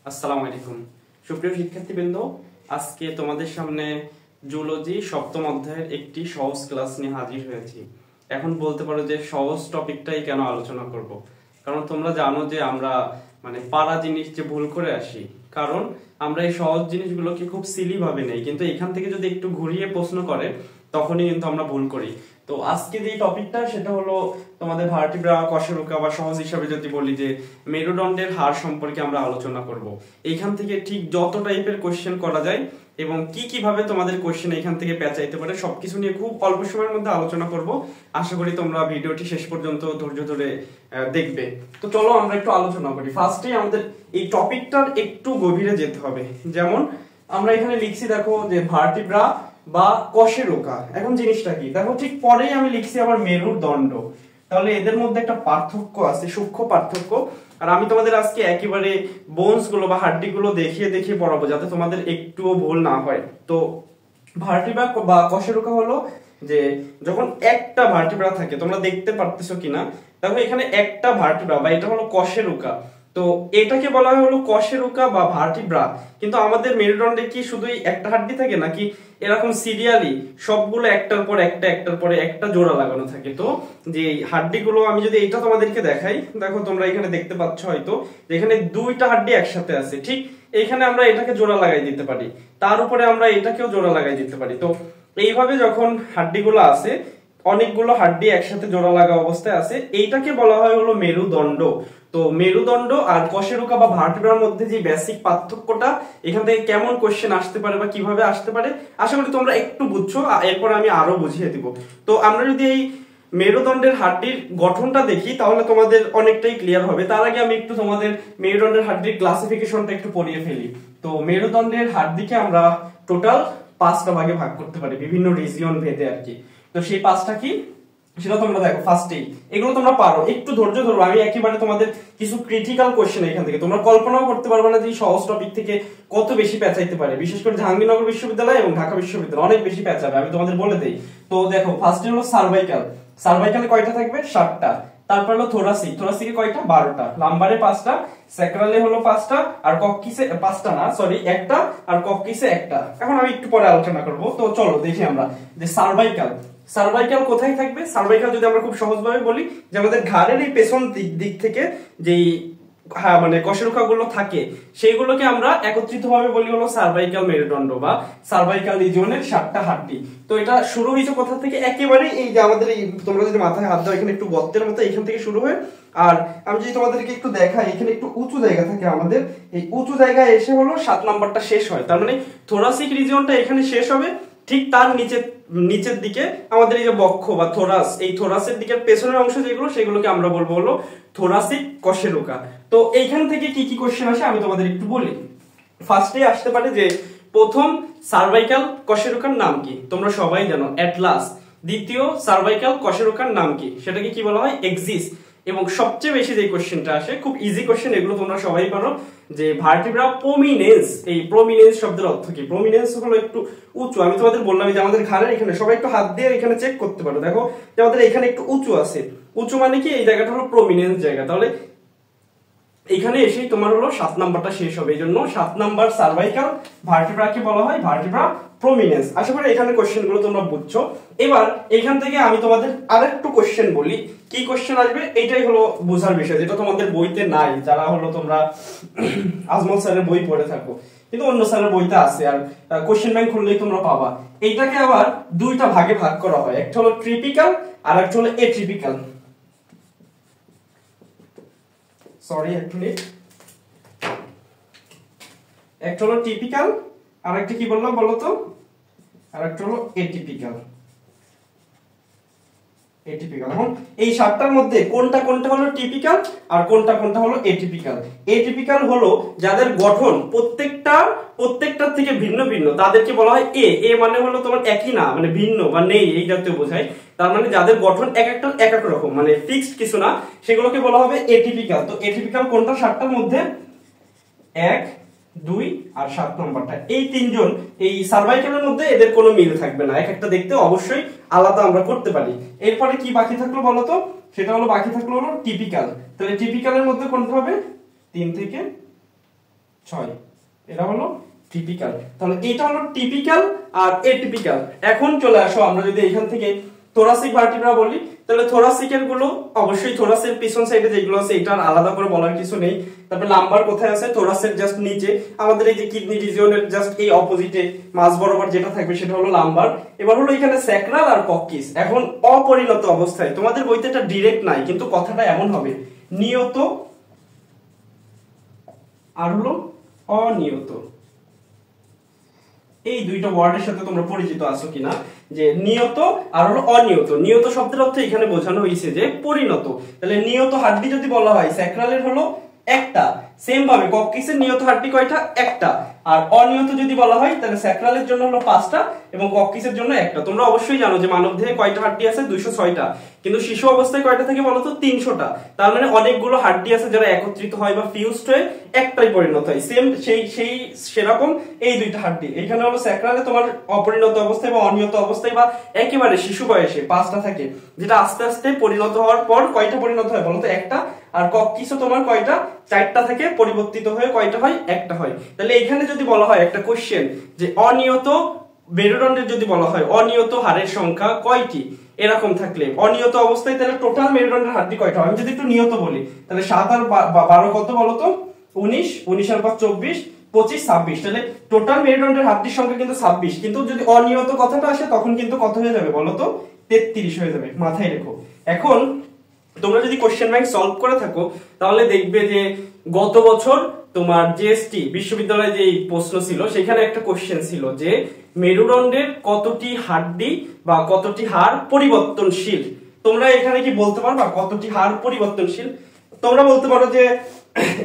আসসালামু আলাইকুম সুপ্রিয় শিক্ষার্থীবৃন্দ, আজকে তোমাদের সামনে জুলজি সপ্তম অধ্যায়ের একটি সহজ ক্লাস নিয়ে হাজির হয়েছি। এখন বলতে পারো যে সহজ টপিকটাই কেন আলোচনা করব, কারণ তোমরা জানো যে আমরা পারা জিনিস যে ভুল করে আসি, কারণ আমরা এই সহজ জিনিসগুলোকে খুব সিলি ভাবে নেই, কিন্তু এখান থেকে যদি একটু ঘুরিয়ে প্রশ্ন করে তখনই কিন্তু আমরা ভুল করি। তো আজকে যে টপিকটা সেটা হলো তোমাদের ভার্টিব্রা কশেরুকা, বা সহজ হিসাবে যদি বলি যে মেরুদণ্ডের হাড় সম্পর্কে আমরা আলোচনা করব। এইখান থেকে ঠিক যত টাইপের কোশ্চেন করা যায় এবং কিভাবে তোমাদের কোশ্চেন এখান থেকে পেঁচাইতে পারে সবকিছু নিয়ে খুব অল্প সময়ের মধ্যে আলোচনা করব। আশা করি তোমরা ভিডিওটি শেষ পর্যন্ত ধৈর্য ধরে দেখবে। তো চলো আমরা একটু আলোচনা করি। ফার্স্টেই আমাদের এই টপিকটার একটু গভীরে যেতে হবে। যেমন আমরা এখানে লিখছি, দেখো যে ভার্টিব্রা বা কশেরুকা। এখন জিনিসটা কি দেখো, ঠিক পরেই আমি লিখছি আবার মেরুদণ্ড। তাহলে এদের মধ্যে একটা পার্থক্য আছে, সূক্ষ্ম পার্থক্য। আর আমি তোমাদের আজকে একেবারে বোনস গুলো বা হাড্ডি গুলো দেখিয়ে দেখিয়ে পড়াবো, যাতে তোমাদের একটুও ভুল না হয়। তো ভার্টিব্রা বা কশেরুকা হলো যে যখন একটা ভার্টিব্রা থাকে, তোমরা দেখতে পারতেছো কিনা দেখো, এখানে একটা ভার্টিব্রা বা এটা হলো কশেরুকা। তো এটাকে বলা হয় হলো কশেরুকা বা ভার্টিব্রা। কিন্তু আমাদের মেরুদণ্ডে কি শুধুই একটা হাড্ডি থাকে, নাকি এরকম সিরিয়ালি সবগুলো একটার পর একটা একটার পরে একটা জোড়া লাগানো থাকে? তো যে হাড্ডিগুলো আমি যদি এটা তোমাদেরকে দেখাই, দেখো তোমরা এখানে দেখতে পাচ্ছ হয়তো যে এখানে দুইটা হাড্ডি একসাথে আছে। ঠিক এখানে আমরা এটাকে জোড়া লাগাই দিতে পারি, তার উপরে আমরা এটাকেও জোড়া লাগাই দিতে পারি। তো এইভাবে যখন হাড্ডিগুলো আছে, অনেকগুলো হাড্ডি একসাথে জোড়া লাগা অবস্থায় আছে, এইটাকে বলা হয় হলো মেরুদণ্ড। তো মেরুদণ্ড আর কশেরুকা বা ভার্টিব্রার মধ্যে যে বেসিক পার্থক্যটা, এখান থেকে কেমন কোশ্চেন আসতে পারে বা কিভাবে আসতে পারে, আশা করি তোমরা একটু বুঝছো। এরপর আমি আরো বুঝিয়ে দিব। তো আমরা যদি এই মেরুদণ্ডের হাড্ডির গঠনটা দেখি তাহলে তোমাদের অনেকটাই ক্লিয়ার হবে। তার আগে আমি একটু তোমাদের মেরুদণ্ডের হাড্ডির ক্লাসিফিকেশনটা একটু পড়িয়ে ফেলি। তো মেরুদণ্ডের হাড্ডিকে আমরা টোটাল 5টা ভাগে ভাগ করতে পারি, বিভিন্ন রিজিয়ন ভেদে আর কি। তো সেই 5টা কি সেটা তোমরা দেখো ফার্স্টেই। এগুলো তোমরা পারো, একটু ধৈর্য ধরো। আমি একেবারে তোমাদের কিছু ক্রিটিক্যাল কোশ্চেন এখান থেকে তোমরা কল্পনাও করতে পারবে না যে সহজ টপিক থেকে কত বেশি পেঁচাইতে পারে। বিশেষ করে জাহাঙ্গীরনগর বিশ্ববিদ্যালয় এবং ঢাকা বিশ্ববিদ্যালয় অনেক বেশি পেঁচাবে, আমি তোমাদের বলে দেই। তো দেখো ফার্স্টে হলো সার্ভাইকাল। সার্ভাইকালে কয়টা থাকবে? 7টা। তারপর হলো থোরাসিক। থোরাসিকে কয়টা? 12টা। লাম্বারে 5টা, স্যাক্রালে হলো 5টা, আর কক্কিসে 5টা না, সরি 1টা, আর কক্কিসে 1টা। এখন আমি একটু পরে আলোচনা করব। তো চলো দেখি আমরা যে সার্ভাইকাল। সার্ভাইকাল কোথায় থাকবে? সার্ভাইকাল যদি আমরা খুব সহজভাবে বলি যে আমাদের ঘাড়ের এই পেছন দিক থেকে যেই কশেরুকা গুলো থাকে, সেইগুলোকে আমরা একত্রিত ভাবে বলি হলো সার্ভাইকাল মেরুদণ্ড বা সার্ভাইকাল রিজিয়নের 7টা হাড্ডি। তো এটা শুরু হয়েছে কোথা থেকে? একেবারে এই যে আমাদের এই, তোমরা যদি মাথায় হাত দাও এখানে একটু গর্তের মতো, এখান থেকে শুরু হয়। আর আমি যদি তোমাদেরকে একটু দেখাই, এখানে একটু উঁচু জায়গা থাকে আমাদের, এই উঁচু জায়গায় এসে হলো 7 নাম্বারটা শেষ হয়। তার মানে থোরাসিক রিজিয়নটা এখানে শেষ হবে। ঠিক তার নিচের দিকে আমাদের এই যে বক্ষ বা থোরাস, এই থোরাসের দিকের পেছনের অংশ যেগুলো, সেগুলোকে আমরা বলবো হলো থোরাসিক কশেরুকা। তো এইখান থেকে কি কোশ্চেন আসে আমি তোমাদের একটু বলি। ফার্স্টে আসতে পারে যে প্রথম সার্ভাইকাল কশেরুকার নাম কি? তোমরা সবাই জানো, অ্যাটলাস। দ্বিতীয় সার্ভাইকাল কশেরুকার নাম কি? সেটাকে কি বলা হয়? এক্সিস। এবং সবচেয়ে বেশি যে কোশ্চেনটা আসে, খুব ইজি কোশ্চেন, এগুলো তোমরা সবাই পারো, যে ভার্টিব্রা প্রমিনেন্স। এই প্রমিনেন্স শব্দের অর্থ কি? প্রমিনেন্স হলো একটু উঁচু। আমি তোমাদের বললাম যে আমাদের ঘাড়ের এখানে, সবাই একটু হাত দিয়ে এখানে চেক করতে পারো, দেখো যে আমাদের এখানে একটু উঁচু আছে। উঁচু মানে কি? এই জায়গাটা হলো প্রমিনেন্স জায়গা। তাহলে এখানে এসেই তোমার হলো 7 নাম্বারটা শেষ হবে। এই জন্য 7 নাম্বার সার্ভাইকাল ভার্টিব্রাকে বলা হয় ভার্টিব্রা প্রমিনেন্স। আশা করি এখানে কোশ্চেন গুলো তোমরা বুঝছো। এবার এখান থেকে আমি তোমাদের আরেকটু কোশ্চেন বলি। কি কোশ্চেন আসবে এটাই হলো বোঝার বিষয়, যেটা তোমাদের বইতে নাই, যারা হলো তোমরা আজমল স্যারের বই পড়ে থাকো, কিন্তু অন্য স্যারের বইতে আছে। আর কোশ্চেন ব্যাংক খুললেই তোমরা পাবা। এইটাকে আবার 2টা ভাগে ভাগ করা হয়, একটা হলো ট্রিপিক্যাল আর একটা হলো এট্রিপিক্যাল। সরি এক মিনিট, একটা হলো টিপিক্যাল আর একটা কি বললাম বলো তো, আর একটা হলো এটিপিক্যাল। এখন এই 7টার মধ্যে কোনটা কোনটা হলো টিপিক্যাল আর কোনটা কোনটা হলো এটিপিক্যাল? এটিপিক্যাল হলো যাদের গঠন প্রত্যেকটার থেকে ভিন্ন ভিন্ন, তাদেরকে বলা হয় এ মানে হলো তোমার একই না, মানে ভিন্ন বা নেই, এই জাতীয় বোঝায়। তার মানে যাদের গঠন এক একটা এক এক রকম, মানে ফিক্সড কিছু না, সেগুলোকে বলা হবে এটিপিক্যাল। তো এটিপিক্যাল কোনটা 7টার মধ্যে? 1, 2 আর 7 নম্বরটা। এই তিনজন এই সার্ভাইকালের মধ্যে এদের কোনো মিল থাকবে না, এক একটা দেখতে অবশ্যই আলাদা আমরা করতে পারি। এরপরে কি বাকি থাকলো বলো তো? সেটা হলো বাকি থাকলো হলো টিপিক্যাল। তাহলে টিপিক্যালের মধ্যে কোনটা হবে? 3 থেকে 6, এটা হলো টিপিক্যাল। তাহলে এটা হলো টিপিক্যাল আর এটিপিক্যাল। এখন চলে আসো আমরা যদি এখান থেকে থোরাসিক ভার্টিব্রা বলি, তাহলে থোরাসিকের গুলো অবশ্যই থোরাসের পিছন সাইডে যেগুলো আছে এটা আলাদা করে বলার কিছু নেই। তারপর লাম্বার কোথায় আছে, থোরাসের জাস্ট নিচে আমাদের এই যে কিডনি রিজিয়নের জাস্ট এই অপোজিটে মাঝ বরাবর যেটা থাকবে সেটা হলো লাম্বার। এবার হলো এখানে স্যাক্রাল আর কক্কিস। এখন অপরিণত অবস্থায়, তোমাদের বইতে এটা ডিরেক্ট নাই কিন্তু কথাটা এমন হবে, নিয়ত আর হলো অনিয়ত। এই দুইটা ওয়ার্ডের সাথে তোমরা পরিচিত আছো কিনা, যে নিয়ত আর হলো অনিয়ত। নিয়ত শব্দের অর্থ এখানে বোঝানো হয়েছে যে পরিণত। তাহলে নিয়ত হাড্ডি যদি বলা হয় স্যাক্রালের হলো একটা, সেম ভাবে কক্কিসের নিয়ত হাড্ডি কয়টা, একটা। আর অনিয়ত যদি বলা হয় তাহলে স্যাক্রালের জন্য হলো 5টা এবং কক্কিসের জন্য একটা। তোমরা অবশ্যই জানো যে মানবদেহে কয়টা হাড্ডি আছে, 206টা, কিন্তু শিশু অবস্থায় কয়টা থাকে বলতো, 300টা। তার মানে অনেকগুলো হাড্ডি আছে যারা একত্রিত হয় বা ফিউজড হয়ে একটাই পরিণত হয়। সেম সেরকম এই দুইটা হাড্ডি এখানে হলো স্যাক্রালে তোমার অপরিণত অবস্থায় বা অনিয়ত অবস্থায় বা একেবারে শিশু বয়সে 5টা থাকে, যেটা আস্তে আস্তে পরিণত হওয়ার পর কয়টা পরিণত হয় বলতো, একটা। আর কক্কিসও তোমার কয়টা, 4টা থেকে পরিবর্তিত হয়ে কয়টা হয়, একটা হয়। তাহলে এখানে যদি বলা হয় একটা কোশ্চেন যে অনিয়ত মেরুদণ্ডের যদি বলা হয় অনিয়ত হাড়ের সংখ্যা কয়টি, এরকম থাকলে অনিয়ত অবস্থায় তাহলে টোটাল মেরুদণ্ডের হাড্ডি কয়টা হয়। আমি যদি একটু নিয়ত বলি তাহলে 7 আর 12 কত বলতো, 19, 19 আর 5 24, 25, 26। তাহলে টোটাল মেরুদণ্ডের হাড্ডির সংখ্যা কিন্তু 26, কিন্তু যদি অনিয়ত কথাটা আসে তখন কিন্তু কত হয়ে যাবে বলতো, 33 হয়ে যাবে। মাথায় রেখো। এখন তোমরা যদি কোশ্চেন ব্যাংক সলভ করে থাকো তাহলে দেখবে যে গত বছর তোমার জিএসটি বিশ্ববিদ্যালয়ে যে প্রশ্ন ছিল সেখানে একটা কোশ্চেন ছিল যে মেরুদণ্ডের কতটি হাড্ডি বা কতটি হাড় পরিবর্তনশীল। তোমরা এখানে কি বলতে পারবা কতটি হাড় পরিবর্তনশীল? তোমরা বলতে পারো যে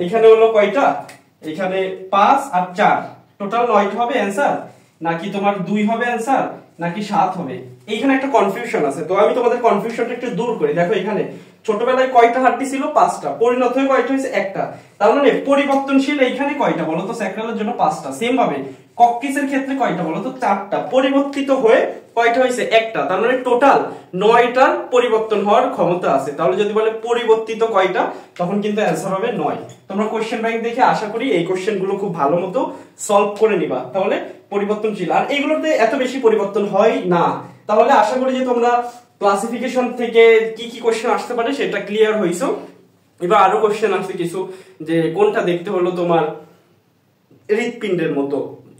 এখানে হলো কয়টা, এখানে 5 আর 4 টোটাল 9টা হবে অ্যানসার, নাকি তোমার 2 হবে অ্যানসার, নাকি 7 হবে। এইখানে একটা কনফিউশন আছে, তো আমি তোমাদের কনফিউশনটা একটু দূর করি। দেখো এখানে ছোটবেলায় কয়টা হাড্ডি ছিল, 5টা, পরিণত হয়ে কয়টা হয়েছে, একটা। তার মানে পরিবর্তনশীল এইখানে কয়টা বলতো, স্যাক্রালের জন্য 5টা। সেম ভাবে কক্কিসের ক্ষেত্রে কয়টা বলতো, 4টা, পরিবর্তিত হয়ে কয়টা হয়েছে, একটা। তার মানে টোটাল 9টার পরিবর্তন হওয়ার ক্ষমতা আছে। তাহলে যদি বলে পরিবর্তিত কয়টা, তখন কিন্তু অ্যানসার হবে 9। তোমরা কোশ্চেন ব্যাংক দেখে আশা করি এই কোশ্চেন গুলো খুব ভালো মতো সলভ করে নিবা। তাহলে পরিবর্তনশীল, আর এগুলোতে এত বেশি পরিবর্তন হয় না। তাহলে আশা করি যে তোমরা ক্লাসিফিকেশন থেকে কি কি কোশ্চেন আসতে পারে সেটা ক্লিয়ার হইছো। এবার আরো কোশ্চেন আসছে কিছু, যে কোনটা দেখতে হলো তোমার হৃৎপিণ্ডের মতো,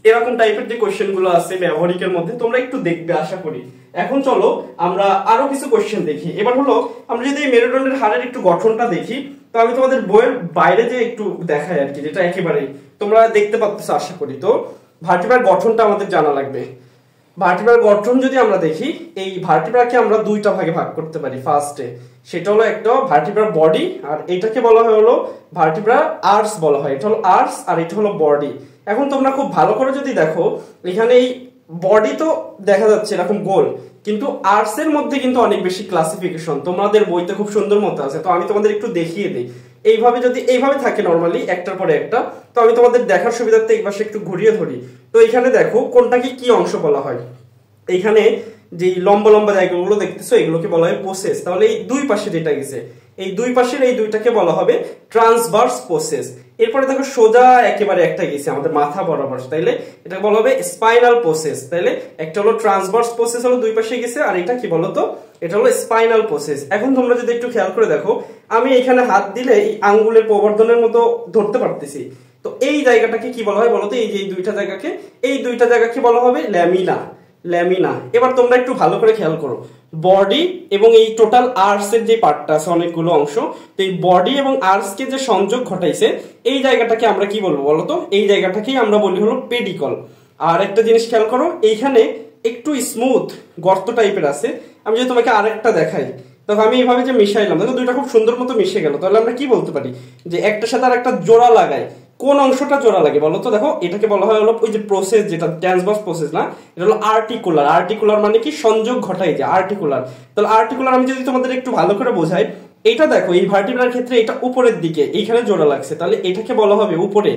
এরকম টাইপের যে কোশ্চেন গুলো আছে ব্যবহারিকের মধ্যে তোমরা একটু দেখবে আশা করি। এখন চলো আমরা আরো কিছু কোশ্চেন দেখি। এবার হলো আমরা যদি মেরুদণ্ডের হাড়ের একটু গঠনটা দেখি, তো আমি তোমাদের বইয়ের বাইরে যে একটু দেখাই আর কি, যেটা একেবারেই তোমরা দেখতে পাচ্ছ আশা করি। তো ভার্টিব্রার গঠনটা আমাদের জানা লাগবে। ভার্টিব্রার গঠন যদি আমরা দেখি, এই ভার্টিব্রাকে আমরা দুইটা ভাগে ভাগ করতে পারি। ফার্স্টে সেটা হলো একটা ভার্টিব্রার বডি, আর এটাকে বলা হয় হলো ভার্টিব্রার আর্স বলা হয়। এটা হলো আর্স আর এটা হলো বডি। এখন তোমরা খুব ভালো করে যদি দেখো, এখানে এই বডি তো দেখা যাচ্ছে এরকম গোল, কিন্তু আর্টস এর মধ্যে কিন্তু অনেক বেশি ক্লাসিফিকেশন তোমাদের বইতে খুব সুন্দর মতো আছে। তো আমি তোমাদের একটু দেখিয়ে দিই। এইভাবে যদি এইভাবে থাকে নরমালি একটার পরে একটা, তো আমি তোমাদের দেখার সুবিধার্থে এই পাশে একটু ঘুরিয়ে ধরি। তো এখানে দেখো কোনটাকে কি অংশ বলা হয়। এইখানে যে লম্বা লম্বা জায়গাগুলো দেখতেছো এগুলোকে বলা হয় প্রসেস। তাহলে এই দুই পাশে যেটা গেছে, এই দুই পাশের এই দুইটাকে বলা হবে ট্রান্সভার্স প্রসেস। এরপরে দেখো সোজা একেবারে একটা গেছে আমাদের মাথা বরাবর, তাইলে এটা বলা হবে স্পাইনাল প্রসেস। তাইলে একটা হলো ট্রান্সভার্স প্রসেস হলো দুই পাশে গেছে, আর এটা কি বলতো, এটা হলো স্পাইনাল প্রসেস। এখন তোমরা যদি একটু খেয়াল করে দেখো, আমি এখানে হাত দিলে এই আঙ্গুলের প্রবর্ধনের মতো ধরতে পারতেছি। তো এই জায়গাটাকে কি বলা হয় বলতো, এই যে এই দুইটা জায়গাকে বলা হবে ল্যামিনা। ল্যামিনা। এবার তোমরা একটু ভালো করে খেয়াল করো, বডি এবং এই টোটাল আর্টস এর যে পার্টটা আছে অনেকগুলো অংশ, তো এই বডি এবং আর্টস কে যে সংযোগ ঘটাইছে এই জায়গাটাকে আমরা কি বলবো বলতো, এই জায়গাটাকেই আমরা বলি হলো পেডিকল। আর একটা জিনিস খেয়াল করো, এইখানে একটু স্মুথ গর্ত টাইপের আছে। আমি যদি তোমাকে আরেকটা দেখাই, তখন আমি এইভাবে যে মিশাইলাম, দেখো দুইটা খুব সুন্দর মতো মিশে গেল। তাহলে আমরা কি বলতে পারি যে একটার সাথে আর একটা জোড়া লাগাই, কোন অংশটা জোড়া লাগে বলো তো? দেখো এটাকে বলা হয় হলো ওই যে প্রসেস, যেটা ট্রান্সভার্স প্রসেস না, এটা হলো আর্টিকুলার। আর্টিকুলার মানে কি সংযোগ ঘটাই, যে আর্টিকুলার। তাহলে আর্টিকুলার আমি যদি তোমাদের একটু ভালো করে বোঝাই, এটা দেখো এই ভার্টিব্রার ক্ষেত্রে এটা উপরের দিকে এইখানে জোড়া লাগছে, তাহলে এটাকে বলা হবে উপরে।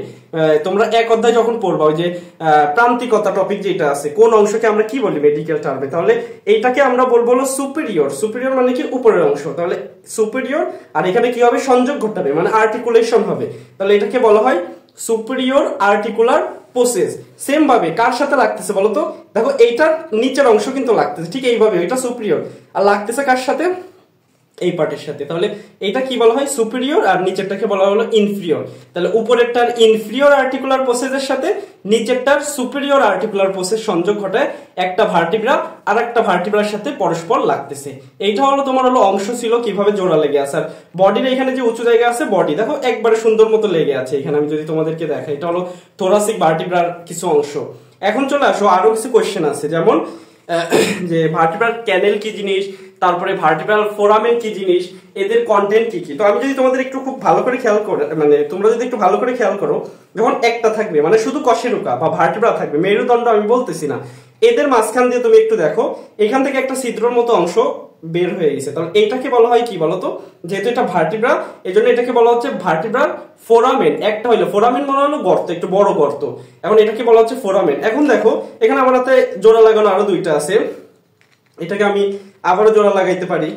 তোমরা এক অধ্যায় যখন পড়বা ওই যে প্রান্তিকতা টপিক যেটা আছে, কোন অংশকে আমরা কি বলি মেডিকেল টার্মে, তাহলে এইটাকে আমরা বলবো হলো সুপিরিয়র। সুপিরিয়র মানে কি উপরের অংশ, তাহলে সুপিরিয়র। আর এখানে কি হবে, সংযোগ ঘটাবে মানে আর্টিকুলেশন হবে, তাহলে এটাকে বলা হয় সুপিরিয়র আর্টিকুলার প্রসেস। সেম ভাবে কার সাথে লাগতেছে বলতো, দেখো এইটার নিচের অংশ কিন্তু লাগতেছে ঠিক এইভাবে, এটা সুপিরিয়র, আর লাগতেছে কার সাথে, এই পার্টের সাথে। তাহলে এটা কি বলা হয়, সুপিরিয়র, আর নিচেরটাকে বলা হলো ইনফিরিয়র। তাহলে উপরেরটার ইনফিরিয়র আর্টিকুলার প্রসেসের সাথে নিচেরটার সুপিরিয়র আর্টিকুলার প্রসেস সংযোগ ঘটায় একটা ভার্টিব্রা আর একটা ভার্টিব্রার সাথে পরস্পর লাগতেছে। এইটা হলো তোমার হলো অংশ ছিল কিভাবে জোড়া লেগে আছে। আর বডির এখানে যে উঁচু জায়গা আছে, বডি দেখো একবারে সুন্দর মতো লেগে আছে এখানে। আমি যদি তোমাদেরকে দেখাই, এটা হলো থোরাসিক ভার্টিব্রার কিছু অংশ। এখন চলে আসো আরো কিছু কোশ্চেন আছে, যেমন যে ভার্টিব্রাল ক্যানেল কি জিনিস, তারপরে ভার্টিব্রাল ফোরামেন কি জিনিস, এদের কন্টেন্ট কি কি। তো আমি যদি তোমাদের একটু খুব ভালো করে খেয়াল করে, মানে তোমরা যদি একটু ভালো করে খেয়াল করো, যখন একটা থাকবে মানে শুধু কশেরুকা বা ভার্টিব্রা থাকবে, মেরুদণ্ড আমি বলতেছি না, এদের মাঝখান দিয়ে তুমি একটু দেখো, এখান থেকে একটা ছিদ্রর মতো অংশ বের হয়ে গেছে। তাহলে এইটাকে বলা হয় কি বলতো, যেহেতু এটা ভার্টিব্রা এই জন্য এটাকে বলা হচ্ছে ভার্টিব্রাল ফোরামেন। একটা হইলো ফোরামেন মানে হলো গর্ত, একটু বড় গর্ত, এখন এটাকে বলা হচ্ছে ফোরামেন। এখন দেখো এখানে আমার হাতে জোড়া লাগানো আরো দুইটা আছে, এটাকে আমি আবারও জোড়া লাগাইতে পারি।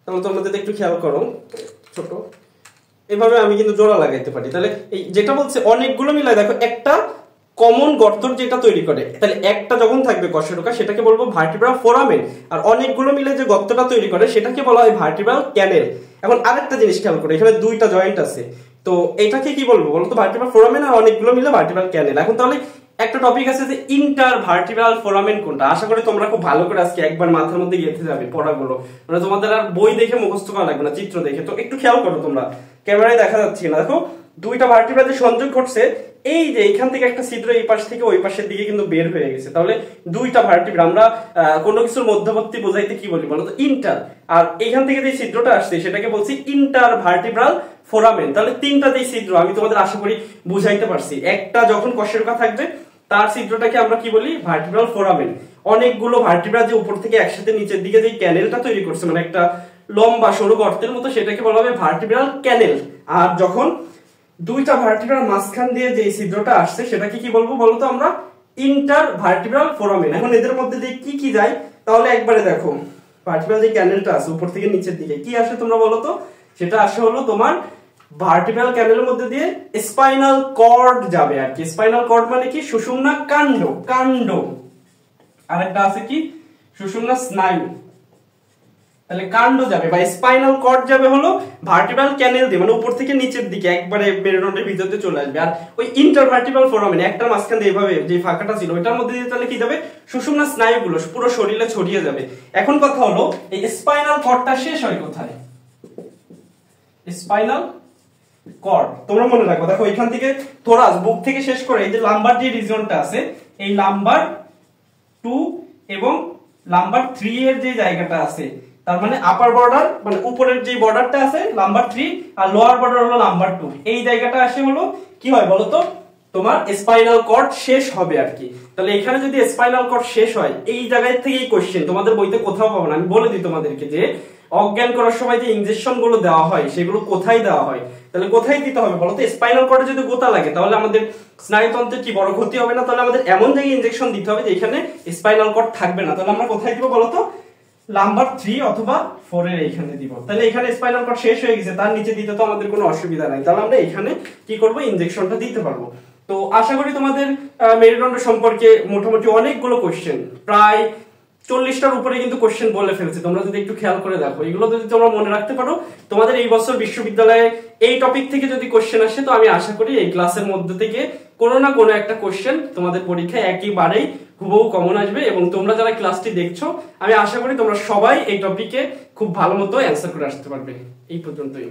তাহলে তোমরা যদি একটু খেয়াল করো, ছোট এভাবে আমি কিন্তু জোড়া লাগাইতে পারি। তাহলে এই যেটা বলছে অনেকগুলো মিলাই দেখো একটা কমন গর্ত যেটা তৈরি করে, তাহলে একটা যখন থাকবে কশেরুকা সেটাকে বলবো ভার্টিব্রাল ফোরামেন, আর অনেকগুলো মিলে যে গর্তটা তৈরি করে সেটাকে বলা হয় ভার্টিব্রাল ক্যানেল। এখন আরেকটা জিনিস খেয়াল করে, এখানে দুইটা জয়েন্ট আছে, তো এটাকে কি বলবো বলতো, ভার্টিব্রাল ফোরামেন, আর অনেকগুলো মিলে ভার্টিব্রাল ক্যানেল। এখন তাহলে একটা টপিক আছে যে ইন্টার ভার্টিব্রাল ফোরামেন কোনটা। আশা করি তোমরা খুব ভালো করে আজকে একবার মাথার মধ্যে গেঁথে যাবে পড়াগুলো, মানে তোমাদের আর বই দেখে মুখস্থ করা লাগবে না, চিত্র দেখে। তো একটু খেয়াল করো তোমরা, ক্যামেরায় দেখা যাচ্ছে না, দেখো দুইটা ভার্টিব্রা যে সংযোগ ঘটছে, এই যে এইখান থেকে একটা ছিদ্র এই পাশ থেকে ওই পাশের দিকে কিন্তু বের হয়ে গেছে। তাহলে দুইটা ভার্টিব্রা আমরা কোনো কিছুর মধ্যবর্তী বোঝাইতে কি বলি বলতো, ইন্টার। আর এইখান থেকে যে ছিদ্রটা আসছে সেটাকে বলছি ইন্টার ভার্টিব্রাল ফোরামেন। তাহলে তিনটা যে ছিদ্র আমি তোমাদের আশা করি বুঝাইতে পারছি। একটা যখন কশেরুকা থাকবে তার ছিদ্রটাকে আমরা কি বলি, ভার্টিব্রাল ফোরামেন। অনেকগুলো ভার্টিব্রা যে উপর থেকে একসাথে নিচের দিকে যে ক্যানেলটা তৈরি করছে, মানে একটা লম্বা সরু গর্তের মতো, সেটাকে বলা হবে ভার্টিব্রাল ক্যানেল। আর যখন দুইটা ভার্টিব্রার মাঝখান দিয়ে যে ছিদ্রটা আসছে সেটাকে কি বলবো বলতো আমরা, ইন্টার ভার্টিব্রাল ফোরামেন। এখন এদের মধ্যে দিয়ে কি কি যায়, তাহলে একবারে দেখো ভার্টিব্রাল যে ক্যানেলটা আছে উপর থেকে নিচের দিকে কি আসে তোমরা বলো তো, সেটা আসে হলো তোমার ভার্টিব্রাল ক্যানেলের মধ্যে দিয়ে স্পাইনাল কর্ড যাবে আর কি। স্পাইনাল কর্ড মানে কি, সুষুম্না কাণ্ড, কাণ্ড। আরেকটা আছে কি, সুষুম্না স্নায়ু। তাহলে কাণ্ড যাবে বা স্পাইনাল কর্ড যাবে হলো ভার্টিব্রাল ক্যানেল দিয়ে, মানে উপর থেকে নিচের দিকে একবারে মেরুদণ্ডের ভিতরে চলে আসবে। আর ওই ইন্টারভার্টিব্রাল ফোরামেন একটা মাঝখান দিয়ে এভাবে যে ফাঁকাটা ছিল ওইটার মধ্যে দিয়ে তাহলে কি যাবে, সুষুম্না স্নায়ুগুলো পুরো শরীরে ছড়িয়ে যাবে। এখন কথা হলো এই স্পাইনাল কর্ডটা শেষ হয় কোথায়, স্পাইনাল কর্ড তোমরা মনে রাখো, দেখো এখান থেকে থোরাস বুক থেকে শেষ করে এই যে লাম্বার যে রিজিয়নটা আছে, এই লাম্বার 2 এবং লাম্বার 3 এর যে জায়গাটা আছে, তার মানে আপার বর্ডার মানে উপরের যে বর্ডারটা আছে নাম্বার 3, আর লোয়ার বর্ডার হলো নাম্বার 2, এই জায়গাটা আসে হলো কি হয় বলতো, তোমার স্পাইনাল কর্ড শেষ হবে আর কি। তাহলে এখানে যদি স্পাইনাল কর্ড শেষ হয়, এই জায়গা থেকেই কোশ্চেন তোমাদের বইতে কোথাও পাবো না। আমি বলে দিই তোমাদেরকে যে অজ্ঞান করার সময় যে ইনজেকশন গুলো দেওয়া হয় সেগুলো কোথায় দেওয়া হয়, তাহলে কোথায় দিতে হবে বলতো, স্পাইনাল কর্ডে যদি গোতা লাগে তাহলে আমাদের স্নায়ুতন্ত্রের কি বড় ক্ষতি হবে না, তাহলে আমাদের এমন জায়গায় ইনজেকশন দিতে হবে যে এখানে স্পাইনাল কর্ড থাকবে না। তাহলে আমরা কোথায় দিব বলতো, নাম্বার 3 অথবা 4 এর এইখানে দিব। তাহলে এখানে স্পাইনাল কর্ড শেষ হয়ে গেছে, তার নিচে দিতে তো আমাদের কোনো অসুবিধা নাই, তাহলে আমরা এখানে কি করব, ইনজেকশনটা দিতে পারবো। তো আশা করি তোমাদের মেরুদণ্ড সম্পর্কে মোটামুটি অনেকগুলো কোশ্চেন, প্রায় 40টার উপরে কিন্তু কোশ্চেন বলে ফেলছি। তোমরা যদি একটু খেয়াল করে দেখো, এগুলো যদি তোমরা মনে রাখতে পারো, তোমাদের এই বছর বিশ্ববিদ্যালয়ে এই টপিক থেকে যদি কোশ্চেন আসে, তো আমি আশা করি এই ক্লাসের মধ্যে থেকে কোনো না কোনো একটা কোশ্চেন তোমাদের পরীক্ষায় একেবারেই হুবহু কমন আসবে। এবং তোমরা যারা ক্লাসটি দেখছো, আমি আশা করি তোমরা সবাই এই টপিকে খুব ভালো মতো অ্যান্সার করে আসতে পারবে। এই পর্যন্তই।